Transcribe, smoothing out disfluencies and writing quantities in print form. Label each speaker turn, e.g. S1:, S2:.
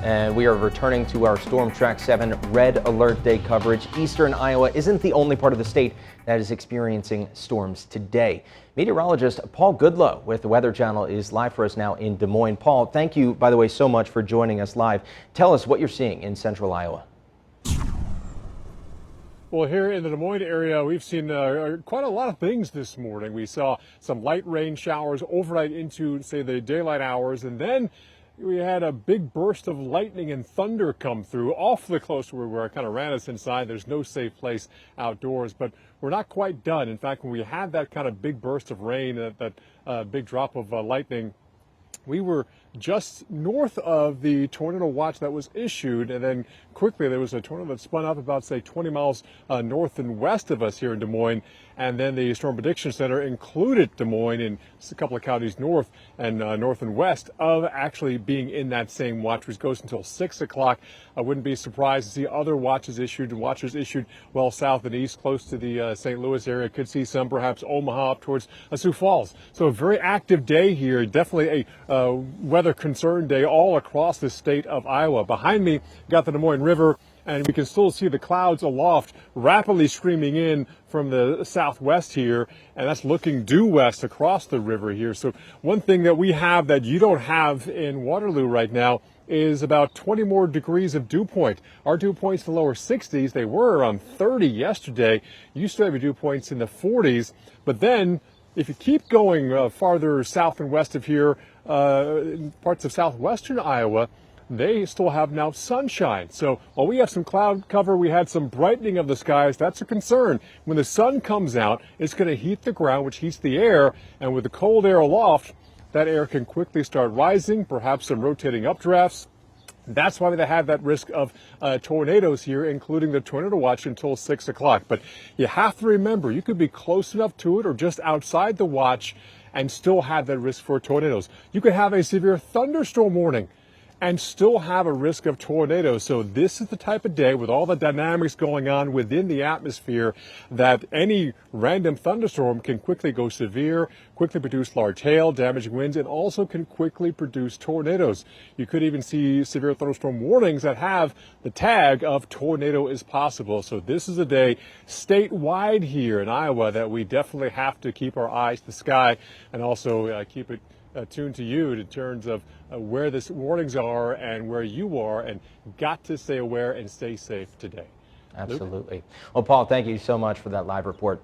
S1: And we are returning to our Storm Track 7 Red Alert Day coverage. Eastern Iowa isn't the only part of the state that is experiencing storms today. Meteorologist Paul Goodloe with the Weather Channel is live for us now in Des Moines. Paul, thank you, by the way, so much for joining us live. Tell us what you're seeing in central Iowa.
S2: Well, here in the Des Moines area, we've seen quite a lot of things this morning. We saw some light rain showers overnight into, say, the daylight hours, and then we had a big burst of lightning and thunder come through awfully close to where we were. It kind of ran us inside. There's no safe place outdoors, but we're not quite done. In fact, when we had that kind of big burst of rain, that big drop of lightning, we were just north of the tornado watch that was issued, and then quickly there was a tornado that spun up about, say, 20 miles north and west of us here in Des Moines, and then the Storm Prediction Center included Des Moines in a couple of counties north and west of actually being in that same watch, which goes until 6 o'clock. I wouldn't be surprised to see other watches issued well south and east, close to the St. Louis area. Could see some perhaps Omaha up towards Sioux Falls. So a very active day here, definitely a weather concern day all across the state of Iowa. Behind me, got the Des Moines River, and we can still see the clouds aloft rapidly streaming in from the southwest here, and that's looking due west across the river here. So one thing that we have that you don't have in Waterloo right now is about 20 more degrees of dew point. Our dew points in the lower 60s. They were around 30 yesterday. You still have dew points in the 40s, but then if you keep going farther south and west of here, parts of southwestern Iowa, they still have now sunshine. So while we have some cloud cover, we had some brightening of the skies. That's a concern. When the sun comes out, it's going to heat the ground, which heats the air. And with the cold air aloft, that air can quickly start rising, perhaps some rotating updrafts. That's why they have that risk of tornadoes here, including the tornado watch until 6 o'clock. But you have to remember, you could be close enough to it or just outside the watch and still have that risk for tornadoes. You could have a severe thunderstorm warning and still have a risk of tornadoes. So this is the type of day with all the dynamics going on within the atmosphere that any random thunderstorm can quickly go severe, quickly produce large hail, damaging winds, and also can quickly produce tornadoes. You could even see severe thunderstorm warnings that have the tag of tornado is possible. So this is a day statewide here in Iowa that we definitely have to keep our eyes to the sky and also keep it tuned to you in terms of where the warnings are and where you are, and got to stay aware and stay safe today.
S1: Absolutely. Well, Paul, thank you so much for that live report.